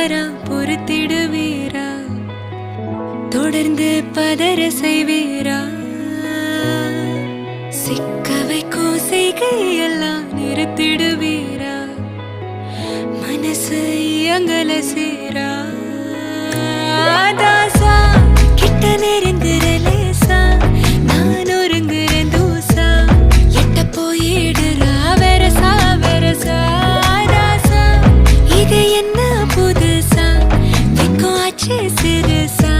வரா பொறுத்திடுவீரா தொடர்ந்து பதற செய்வீரா சிக்க வைக்கும் செய்கையெல்லாம் நிறுத்திடுவீரா மனசு இயங்கல சீரா தாசா கிட்ட நெருங்குற லேசா நான் ஒருங்குற தூசா எட்ட போயிடுறா வெரசா வெரசா தாசா இது என்ன புதுசா வெக்கம் ஆச்சு சிறுசா